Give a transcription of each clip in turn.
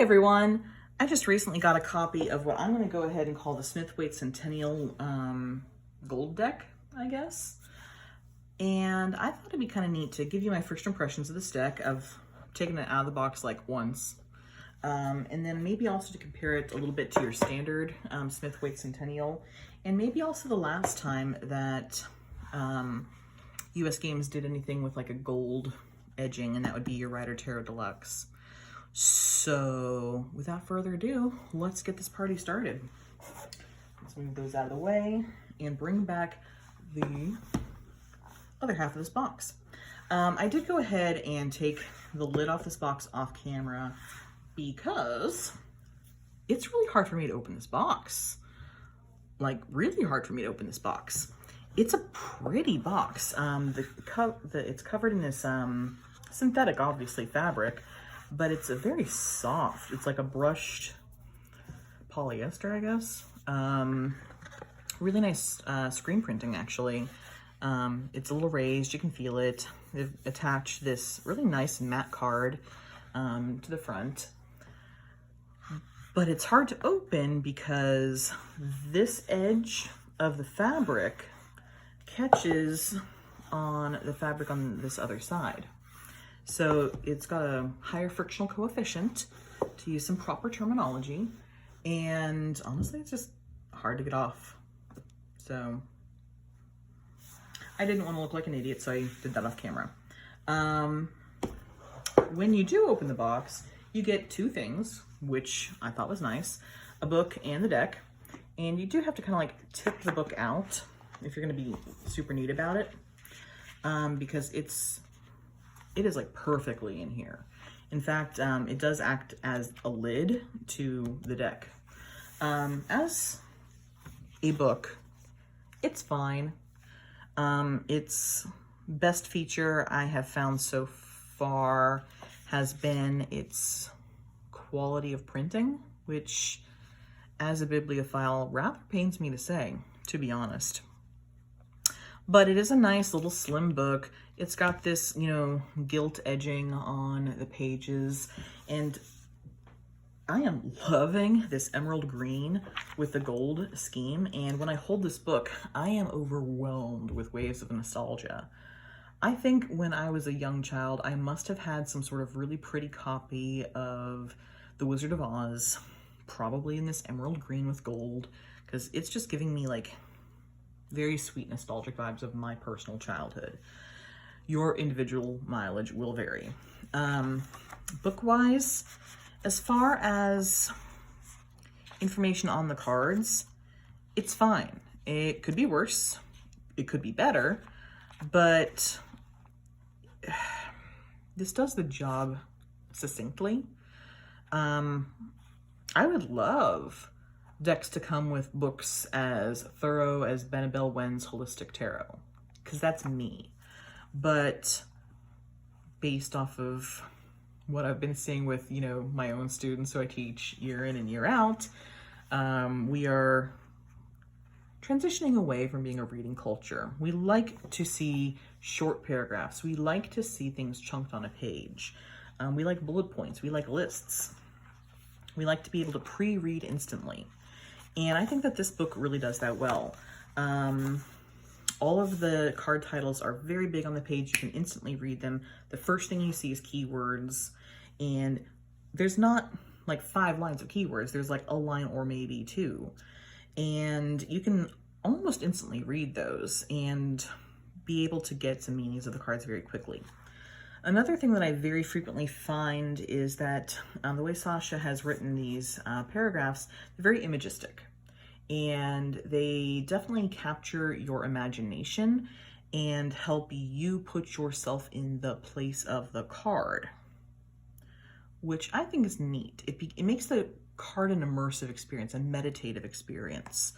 everyone. I just recently got a copy of what I'm going to go ahead and call the Smith-Waite Centennial gold deck, I guess. And I thought it'd be kind of neat to give you my first impressions of this deck. I've taken it out of the box like once. And then maybe also to compare it a little bit to your standard Smith-Waite Centennial. And maybe also the last time that US Games did anything with like a gold edging, and that would be your Rider Deluxe. So without further ado, let's get this party started. Let's move those out of the way and bring back the other half of this box. I did go ahead and take the lid off this box off camera because it's really hard for me to open this box. Like really hard for me to open this box. It's a pretty box. It's covered in this synthetic, obviously, fabric, but it's a very soft, it's like a brushed polyester, I guess. Really nice screen printing, actually. It's a little raised, you can feel it. They've attached this really nice matte card to the front. But it's hard to open because this edge of the fabric catches on the fabric on this other side. So it's got a higher frictional coefficient, to use some proper terminology, and honestly it's just hard to get off. So I didn't want to look like an idiot, so I did that off camera. When you do open the box, you get two things, which I thought was nice: a book and the deck. And you do have to kind of like tip the book out if you're going to be super neat about it, because it is like perfectly in here. In fact, it does act as a lid to the deck. As a book, it's fine. Its best feature I have found so far has been its quality of printing, which as a bibliophile rather pains me to say, to be honest. But it is a nice little slim book. It's got this, gilt edging on the pages, and I am loving this emerald green with the gold scheme. And when I hold this book, I am overwhelmed with waves of nostalgia. I think when I was a young child, I must have had some sort of really pretty copy of The Wizard of Oz, probably in this emerald green with gold, because it's just giving me like very sweet nostalgic vibes of my personal childhood. Your individual mileage will vary. Book-wise, as far as information on the cards, it's fine. It could be worse, it could be better, but this does the job succinctly. I would love decks to come with books as thorough as Benabel Wen's Holistic Tarot, because that's me. But based off of what I've been seeing with, my own students who I teach year in and year out, we are transitioning away from being a reading culture. We like to see short paragraphs. We like to see things chunked on a page. We like bullet points. We like lists. We like to be able to pre-read instantly. And I think that this book really does that well. All of the card titles are very big on the page. You can instantly read them. The first thing you see is keywords, and there's not like 5 lines of keywords. There's like a line or maybe 2. And you can almost instantly read those and be able to get some meanings of the cards very quickly. Another thing that I very frequently find is that the way Sasha has written these paragraphs, they're very imagistic, and they definitely capture your imagination and help you put yourself in the place of the card, which I think is neat. It makes the card an immersive experience, a meditative experience.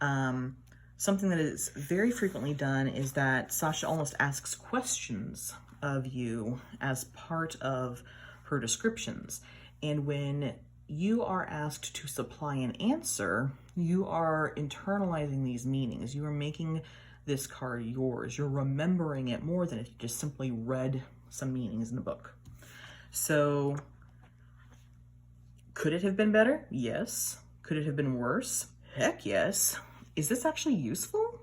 Something that is very frequently done is that Sasha almost asks questions of you as part of her descriptions. And when you are asked to supply an answer, you are internalizing these meanings. You are making this card yours. You're remembering it more than if you just simply read some meanings in the book. So Could it have been better? Yes. Could it have been worse? Heck yes. Is this actually useful?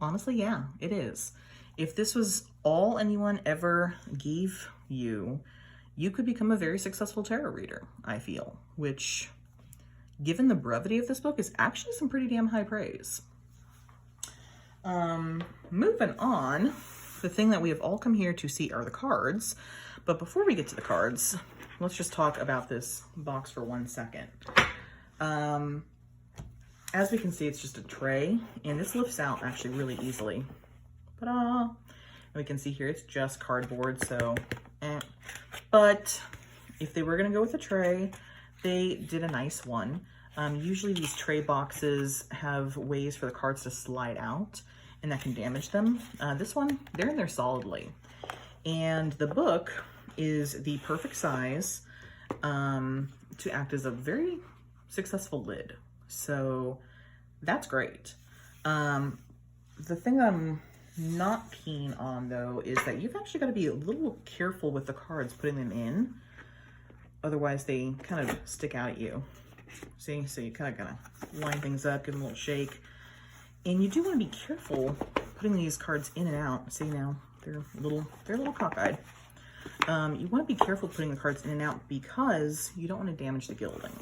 Honestly, yeah, it is. If this was all anyone ever gave you, you could become a very successful tarot reader, I feel, which, given the brevity of this book, is actually some pretty damn high praise. Moving on, the thing that we have all come here to see are the cards. But before we get to the cards, let's just talk about this box for 1 second. As we can see, it's just a tray, and this lifts out actually really easily. Ta-da! And we can see here it's just cardboard, so But if they were going to go with a tray, they did a nice one. Usually these tray boxes have ways for the cards to slide out, and that can damage them. This one, they're in there solidly. And the book is the perfect size to act as a very successful lid. So that's great. The thing that I'm not keen on, though, is that you've actually got to be a little careful with the cards putting them in. Otherwise, they kind of stick out at you. See? So you kind of gotta line things up, give them a little shake. And you do want to be careful putting these cards in and out. See, now they're a little cockeyed. You want to be careful putting the cards in and out because you don't want to damage the gilding.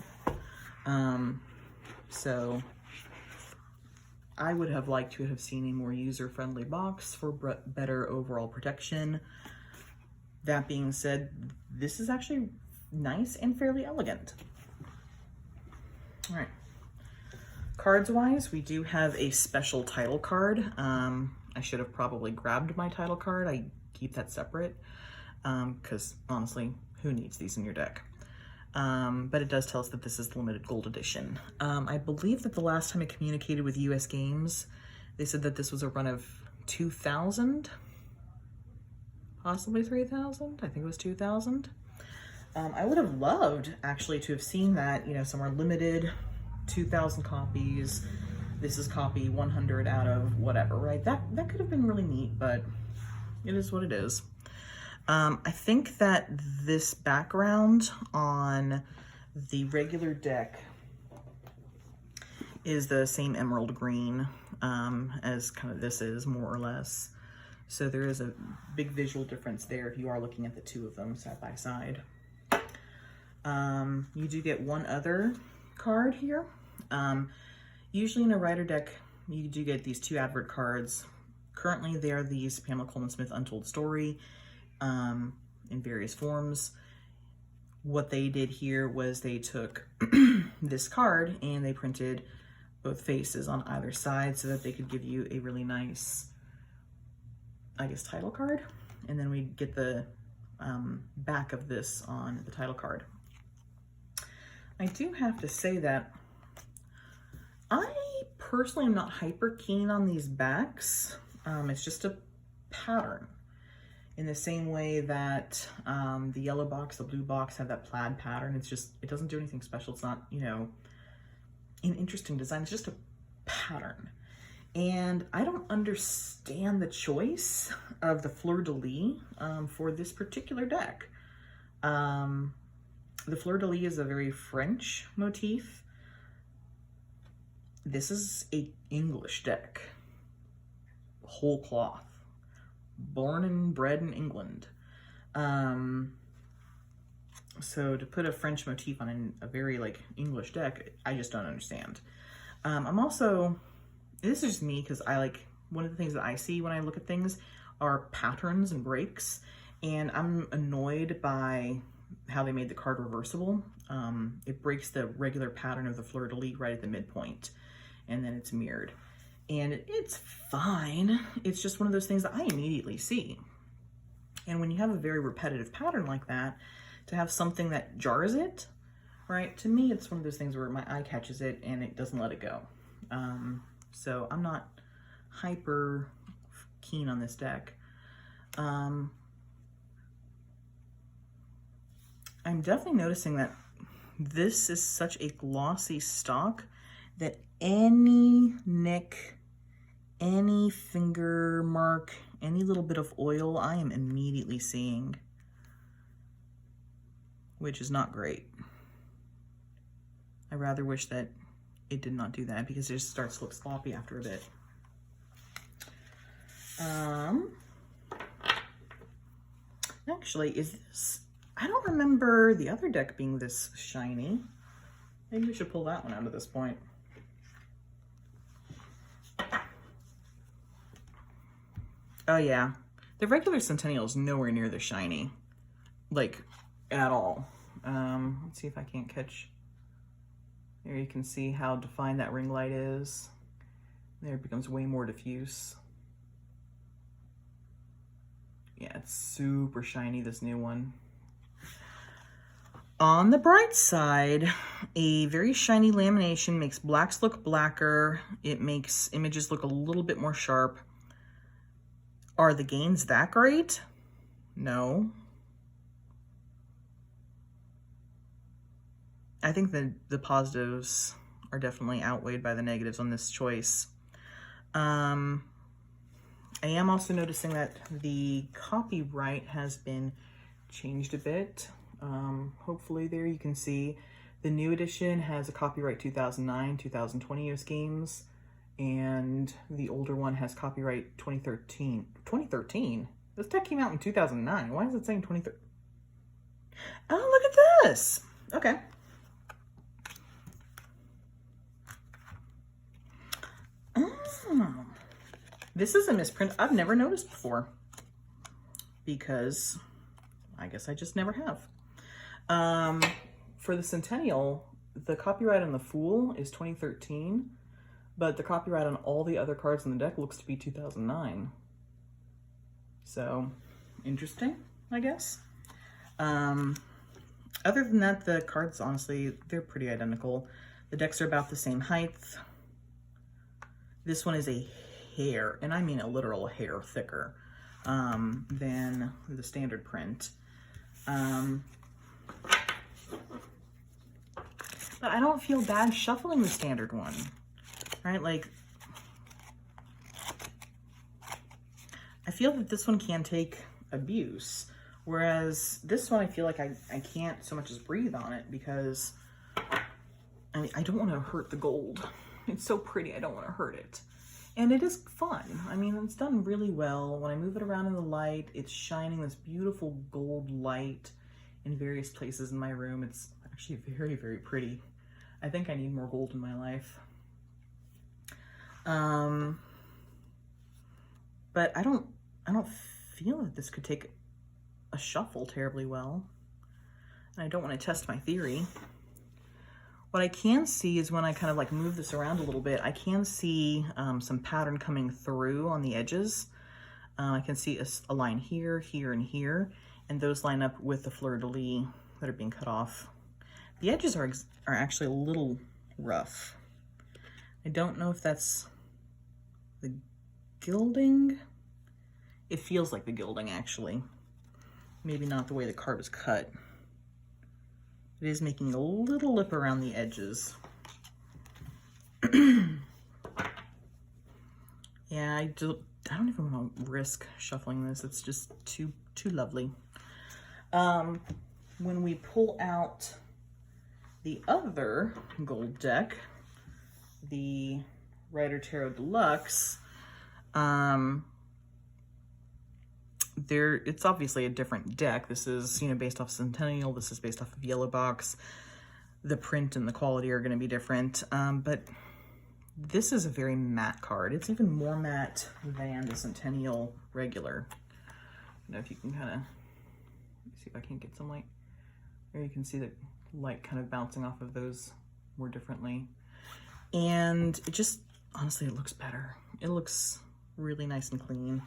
So I would have liked to have seen a more user-friendly box for better overall protection. That being said, this is actually nice and fairly elegant. All right. Cards-wise, we do have a special title card. I should have probably grabbed my title card. I keep that separate because honestly, who needs these in your deck? But it does tell us that this is the limited gold edition. I believe that the last time I communicated with US Games, they said that this was a run of 2,000, possibly 3,000. I think it was 2,000. I would have loved actually to have seen that, you know, somewhere limited, 2,000 copies. This is copy 100 out of whatever, right? That could have been really neat, but it is what it is. I think that this background on the regular deck is the same emerald green as kind of this is, more or less. So there is a big visual difference there if you are looking at the two of them side by side. You do get one other card here. Usually in a Rider deck, you do get these two advert cards. Currently, they are these Pamela Coleman Smith Untold Story in various forms. What they did here was they took this card and they printed both faces on either side so that they could give you a really nice, I guess, title card. And then we get the back of this on the title card. I do have to say that I personally am not hyper keen on these backs. It's just a pattern. In the same way that the yellow box, the blue box have that plaid pattern. It's just, it doesn't do anything special. It's not, you know, an interesting design. It's just a pattern. And I don't understand the choice of the fleur-de-lis for this particular deck. The fleur-de-lis is a very French motif. This is an English deck, whole cloth, born and bred in England. So to put a French motif on a very like English deck, I just don't understand. I'm also, this is just me because I like, one of the things that I see when I look at things are patterns and breaks, and I'm annoyed by how they made the card reversible. It breaks the regular pattern of the fleur-de-lis right at the midpoint, and then it's mirrored. And it's fine. It's just one of those things that I immediately see. And when you have a very repetitive pattern like that, to have something that jars it, right? To me, it's one of those things where my eye catches it and it doesn't let it go. So I'm not hyper keen on this deck. I'm definitely noticing that this is such a glossy stock that any nick, any finger mark, any little bit of oil, I am immediately seeing, which is not great. I rather wish that it did not do that because it just starts to look sloppy after a bit. Actually, is this, I don't remember the other deck being this shiny. Maybe we should pull that one out at this point. Oh yeah, the regular Centennial is nowhere near the shiny, like at all. Let's see if I can't catch. There you can see how defined that ring light is. There it becomes way more diffuse. Yeah, it's super shiny, this new one. On the bright side, a very shiny lamination makes blacks look blacker. It makes images look a little bit more sharp. Are the gains that great? No. I think the positives are definitely outweighed by the negatives on this choice. I am also noticing that the copyright has been changed a bit. Hopefully there you can see the new edition has a copyright 2009, 2020 US games, and the older one has copyright 2013. 2013? This deck came out in 2009. Why is it saying 2013? Oh, look at this. Okay. Oh. This is a misprint I've never noticed before because I guess I just never have. For the Centennial, the copyright on the Fool is 2013, but the copyright on all the other cards in the deck looks to be 2009. So, interesting, I guess. Other than that, the cards, honestly, they're pretty identical. The decks are about the same height. This one is a hair, and I mean a literal hair thicker than the standard print. But I don't feel bad shuffling the standard one, right? Like, I feel that this one can take abuse, whereas this one I feel like I can't so much as breathe on it because I don't want to hurt the gold. It's so pretty, I don't want to hurt it. And it is fun. I mean, it's done really well. When I move it around in the light, it's shining this beautiful gold light in various places in my room. It's actually very, very pretty. I think I need more gold in my life. But I don't feel that this could take a shuffle terribly well. And I don't want to test my theory. What I can see is when I kind of like move this around a little bit, I can see some pattern coming through on the edges. I can see a line here, here, and here, and those line up with the fleur-de-lis that are being cut off. The edges are actually a little rough. I don't know if that's the gilding. It feels like the gilding, actually. Maybe not the way the card was cut. It is making a little lip around the edges. Yeah, I don't even want to risk shuffling this. It's just too lovely. When we pull out the other gold deck, the Rider Deluxe, it's obviously a different deck. This is, based off Centennial. This is based off of Yellow Box. The print and the quality are going to be different. But this is a very matte card. It's even more matte than the Centennial regular. If you can kind of see if I can get some light. There you can see the light kind of bouncing off of those more differently. And it just, honestly, it looks better. It looks really nice and clean.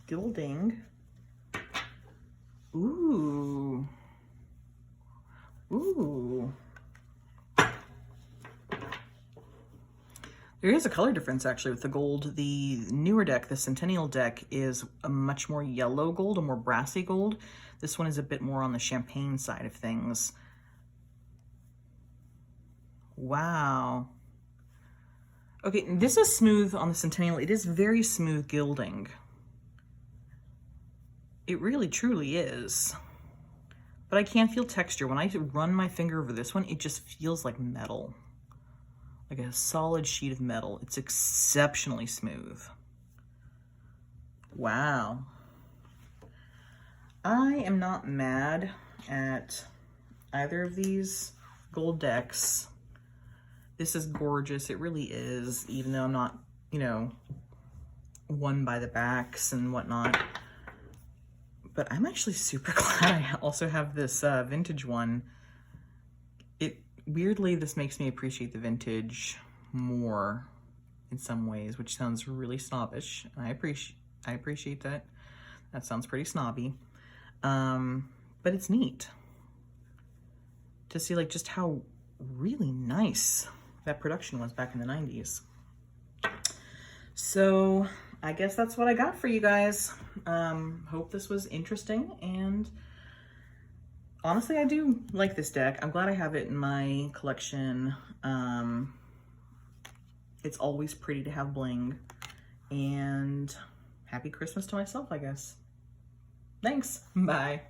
Gilding. Ooh. Ooh. There is a color difference actually with the gold. The newer deck, the Centennial deck, is a much more yellow gold, a more brassy gold. This one is a bit more on the champagne side of things. Wow. Okay, this is smooth on the Centennial. It is very smooth gilding. It really truly is. But I can feel texture. When I run my finger over this one, it just feels like metal. Like a solid sheet of metal. It's exceptionally smooth. Wow. I am not mad at either of these gold decks. This is gorgeous. It really is, even though I'm not, you know, won by the backs and whatnot. But I'm actually super glad I also have this vintage one. Weirdly, this makes me appreciate the vintage more in some ways, which sounds really snobbish. And I appreciate that. That sounds pretty snobby. But it's neat to see like just how really nice that production was back in the 90s. So I guess that's what I got for you guys. Hope this was interesting, and honestly, I do like this deck. I'm glad I have it in my collection. It's always pretty to have bling, and happy Christmas to myself, I guess. Thanks. Bye.